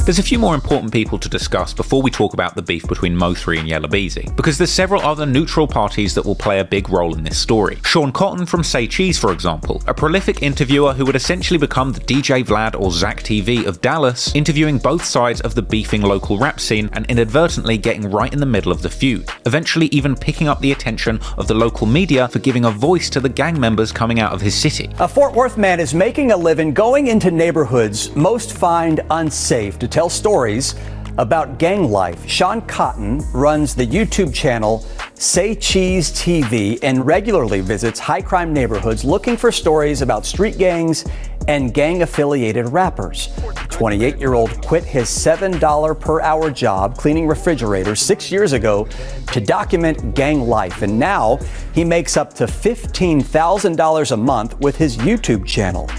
There's a few more important people to discuss before we talk about the beef between MO3 and Yella Beezy, because there's several other neutral parties that will play a big role in this story. Sean Cotton from Say Cheese, for example, a prolific interviewer who would essentially become the DJ Vlad or Zach TV of Dallas, interviewing both sides of the beefing local rap scene and inadvertently getting right in the middle of the feud, eventually even picking up the attention of the local media for giving a voice to the gang members coming out of his city. A Fort Worth man is making a living going into neighborhoods most find unsafe to tell stories about gang life. Sean Cotton runs the YouTube channel Say Cheese TV and regularly visits high crime neighborhoods looking for stories about street gangs and gang affiliated rappers. The 28-year-old quit his $7 per hour job cleaning refrigerators 6 years ago to document gang life, and now he makes up to $15,000 a month with his YouTube channel.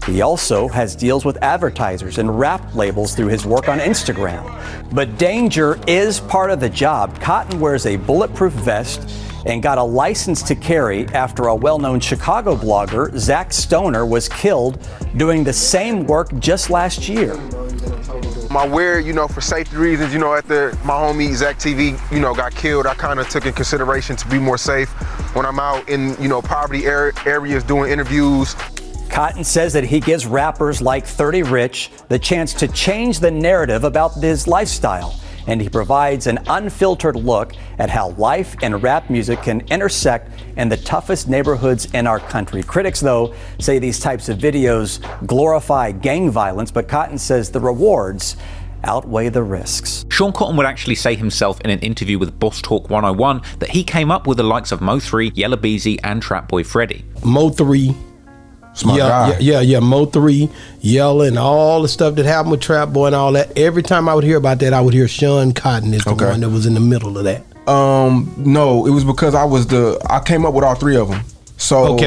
He also has deals with advertisers and rap labels through his work on Instagram. But danger is part of the job. Cotton wears a bulletproof vest and got a license to carry after a well-known Chicago blogger, Zach Stoner, was killed doing the same work just last year. I wear, for safety reasons, after my homie Zach TV, got killed, I kind of took in consideration to be more safe when I'm out in, poverty areas doing interviews. Cotton says that he gives rappers like 30 Rich the chance to change the narrative about his lifestyle, and he provides an unfiltered look at how life and rap music can intersect in the toughest neighborhoods in our country. Critics, though, say these types of videos glorify gang violence, but Cotton says the rewards outweigh the risks. Sean Cotton would actually say himself in an interview with Boss Talk 101 that he came up with the likes of MO3, Yella Beezy, and Trap Boy Freddy. MO3. MO3, Yella, and all the stuff that happened with Trap Boy and all that. Every time I would hear about that, I would hear Sean Cotton is the one that was in the middle of that. No, it was because I came up with all three of them. So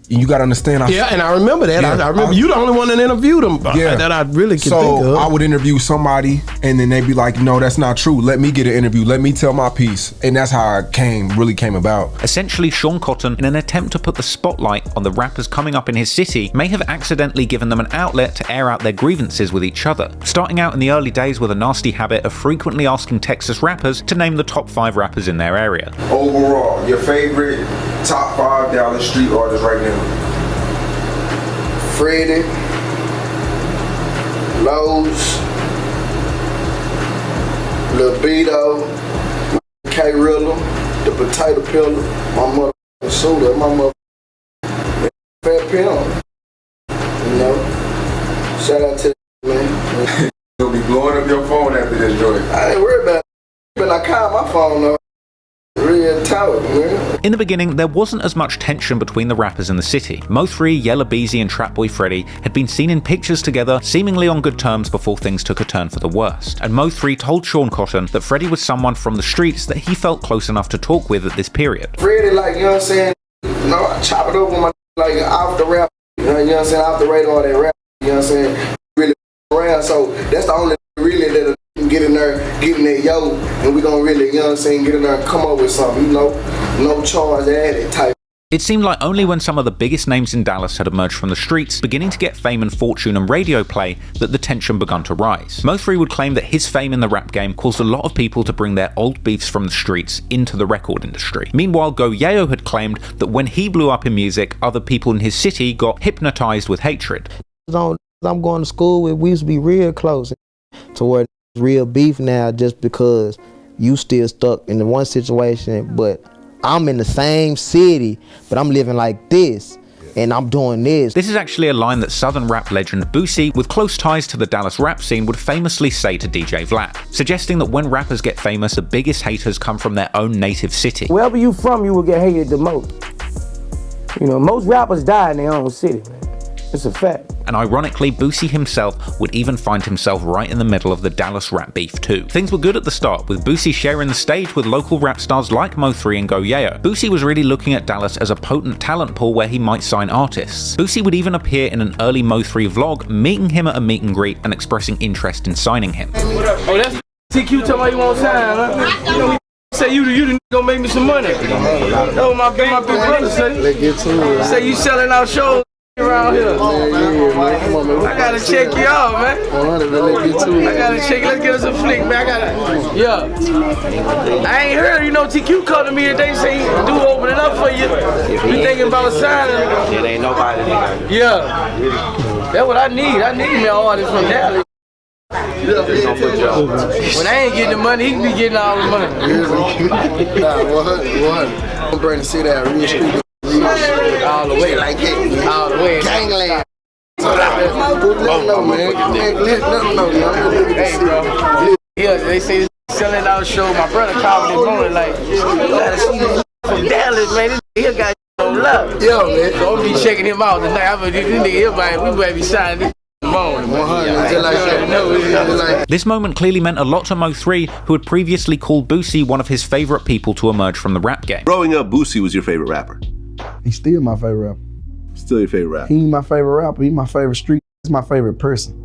you got to understand. And I remember that. I remember you the only one that interviewed them that I really could think of. So I would interview somebody and then they'd be like, no, that's not true. Let me get an interview. Let me tell my piece. And that's how it really came about. Essentially, Sean Cotton, in an attempt to put the spotlight on the rappers coming up in his city, may have accidentally given them an outlet to air out their grievances with each other, starting out in the early days with a nasty habit of frequently asking Texas rappers to name the top 5 rappers in their area. Overall, your favorite top 5 Dallas street artists right now? Freddie, Lowe's, Lil Beto, K Rilla, the Potato Pillar, my mother Suda, my mother Fat Pimp. Shout out to man. You'll be blowing up your phone after this joint. I ain't worried about it, but I call my phone though. Real talk, man. In the beginning, there wasn't as much tension between the rappers in the city. MO3, Yella Beezy, and Trap Boy Freddy had been seen in pictures together, seemingly on good terms before things took a turn for the worst. And MO3 told Sean Cotton that Freddy was someone from the streets that he felt close enough to talk with at this period. Freddy, I chop it up with my off the rap, off the radar, that rap, really around. So that's the only really that get in there, get in there, and we gonna really, get in there and come up with something, no charge added type. It seemed like only when some of the biggest names in Dallas had emerged from the streets, beginning to get fame and fortune and radio play, that the tension begun to rise. MO3 would claim that his fame in the rap game caused a lot of people to bring their old beefs from the streets into the record industry. Meanwhile, Go Yayo had claimed that when he blew up in music, other people in his city got hypnotized with hatred. I'm going to school with, we used to be real close to where real beef now just because you still stuck in the one situation, but I'm in the same city, but I'm living like this, and I'm doing this. This is actually a line that Southern rap legend Boosie, with close ties to the Dallas rap scene, would famously say to DJ Vlad, suggesting that when rappers get famous, the biggest haters come from their own native city. Wherever you from, you will get hated the most. Most rappers die in their own city, man. It's a fact. And ironically, Boosie himself would even find himself right in the middle of the Dallas rap beef too. Things were good at the start, with Boosie sharing the stage with local rap stars like Mo3 and Go Yayo. Boosie was really looking at Dallas as a potent talent pool where he might sign artists. Boosie would even appear in an early Mo3 vlog, meeting him at a meet and greet and expressing interest in signing him. Oh, that's TQ tell me you want to sign, huh? Say you gonna make me some money. Oh, my big brother say. Let's get to it. Say you selling out shows around here. on, man. I gotta check you out, man. 100, man. Let's get to it. I gotta check. Let's get us a flick, man. Yeah. I ain't heard, you know, TQ called to me and they say do open it up for you. You thinking about signing? It ain't nobody. Yeah. That's what I need. I need me an artist from Dallas. When I ain't getting the money, he can be getting all the money. Nah, 100. I'm bringing the city out real street. All the way. Like that. All the way. Gangland. So let them know, man. Let them know, man. Hey, bro. Yeah, they say this selling out show. My brother called me this morning like, you gotta see this from Dallas, man. This nigga got no love. Yo, man. So I'm be checking him out tonight. I'm this nigga here, man. We better be signing this. This moment clearly meant a lot to Mo3, who had previously called Boosie one of his favorite people to emerge from the rap game. Growing up, Boosie was your favorite rapper. He's still my favorite rapper. Still your favorite rapper. He ain't my favorite rapper. He's my favorite street. He's my favorite person.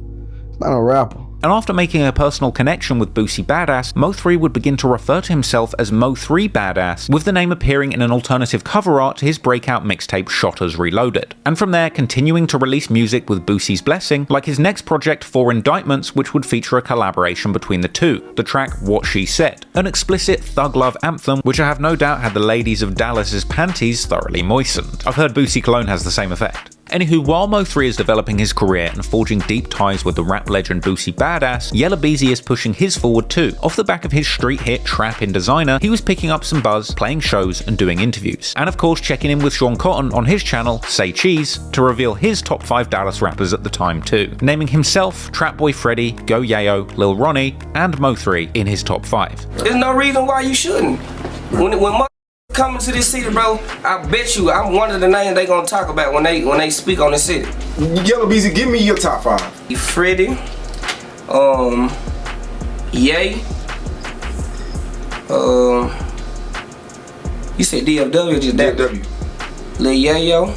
He's not a rapper. And after making a personal connection with Boosie Badass, Mo3 would begin to refer to himself as Mo3 Badass, with the name appearing in an alternative cover art to his breakout mixtape Shotters Reloaded. And from there, continuing to release music with Boosie's blessing, like his next project 4 Indictments, which would feature a collaboration between the two, the track What She Said, an explicit thug love anthem which I have no doubt had the ladies of Dallas's panties thoroughly moistened. I've heard Boosie Cologne has the same effect. Anywho, while Mo3 is developing his career and forging deep ties with the rap legend Boosie Badass, Yella Beezy is pushing his forward too. Off the back of his street hit Trap in Designer, he was picking up some buzz, playing shows and doing interviews. And of course checking in with Sean Cotton on his channel, Say Cheese, to reveal his top 5 Dallas rappers at the time too, naming himself, Trapboy Freddy, Go Yayo, Lil Ronnie, and Mo3 in his top 5. There's no reason why you shouldn't. When coming to this city, bro, I bet you I'm one of the names they gonna talk about when they speak on the city. Yella Beezy, give me your top 5. Freddie, Ye, you said DFW or just that? DFW. Lil Yayo,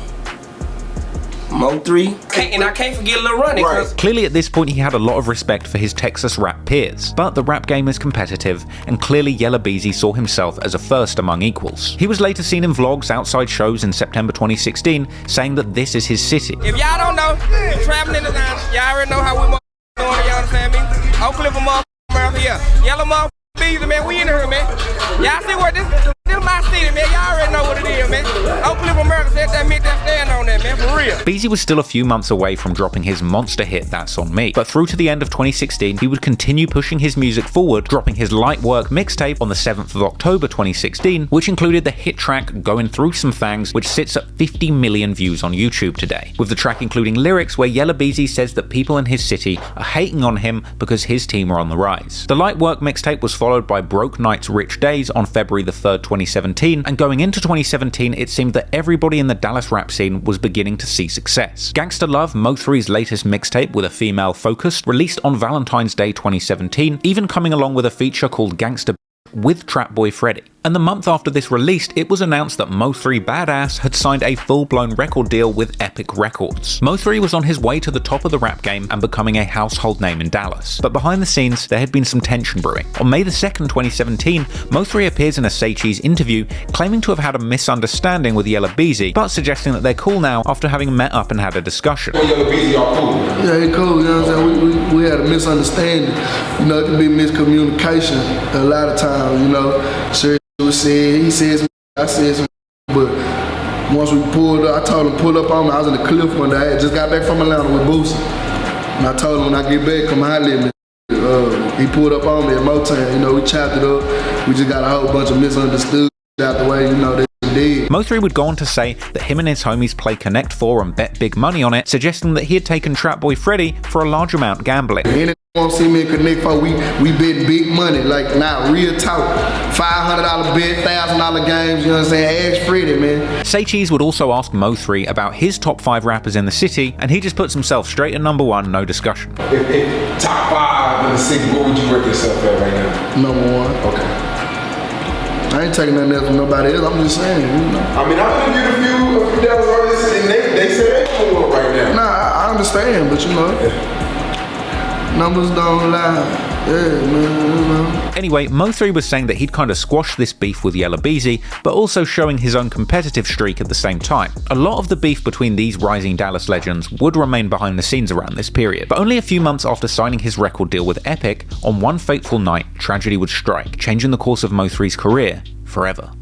MO3, and I can't forget Lil Ronnie. Right. Clearly at this point he had a lot of respect for his Texas rap peers, but the rap game is competitive, and clearly Yella Beezy saw himself as a first among equals. He was later seen in vlogs outside shows in September 2016, saying that this is his city. If y'all don't know, traveling in the line, y'all already know how we doing, y'all understand me? Oak Cliff America, yeah. Yella Beezy, man, we in here, man. Y'all see what this is my city, man. Y'all already know what it is, man. Oak Cliff America said that meant that stand on that, man, for real. Beezy was still a few months away from dropping his monster hit That's On Me, but through to the end of 2016, he would continue pushing his music forward, dropping his Light Work mixtape on the 7th of October 2016, which included the hit track Going Through Some Things, which sits at 50 million views on YouTube today, with the track including lyrics where Yella Beezy says that people in his city are hating on him because his team are on the rise. The Light Work mixtape was followed by Broke Nights Rich Days on February the 3rd, 2017, and going into 2017 it seemed that everybody in the Dallas rap scene was beginning to see success. Gangsta Love, Mo3's latest mixtape with a female focus, released on Valentine's Day 2017, even coming along with a feature called Gangsta with Trapboy Freddy. And the month after this released, it was announced that Mo3 Badass had signed a full-blown record deal with Epic Records. Mo3 was on his way to the top of the rap game and becoming a household name in Dallas. But behind the scenes, there had been some tension brewing. On May the 2nd, 2017, Mo3 appears in a Say Cheese interview, claiming to have had a misunderstanding with Yella Beezy, but suggesting that they're cool now after having met up and had a discussion. Yella Beezy, y'all cool? Yeah, he cool, you know what I'm saying? We had a misunderstanding. You know, it can be miscommunication a lot of times, you know. Sure, he said some, I said some, but once we pulled up, I told him pull up on me. I was in the cliff one day. I had just got back from Atlanta with Boosie. And I told him when I get back, come holler at me. He pulled up on me at Motown, you know, we chopped it up. We just got a whole bunch of misunderstood out the way, you know, they did. Mo3 would go on to say that him and his homies play Connect 4 and bet big money on it, suggesting that he had taken Trapboy Freddy for a large amount gambling. Anyone want to see me in Connect 4, we bet big money, like not real talk. $500 bet, $1,000 games, you know what I'm saying? Ask Freddy, man. Say Cheese would also ask Mo3 about his top 5 rappers in the city, and he just puts himself straight at number 1, no discussion. If top 5 in the city, what would you rate yourself at right now? Number 1. Okay. I ain't taking nothing else from nobody else, I'm just saying, you know. I mean, I interviewed a few Dallas artists and they say they don't right now. Nah, I understand, but you know, numbers don't lie. Anyway, Mo3 was saying that he'd kind of squashed this beef with Yella Beezy, but also showing his own competitive streak at the same time. A lot of the beef between these rising Dallas legends would remain behind the scenes around this period, but only a few months after signing his record deal with Epic, on one fateful night, tragedy would strike, changing the course of Mo3's career forever.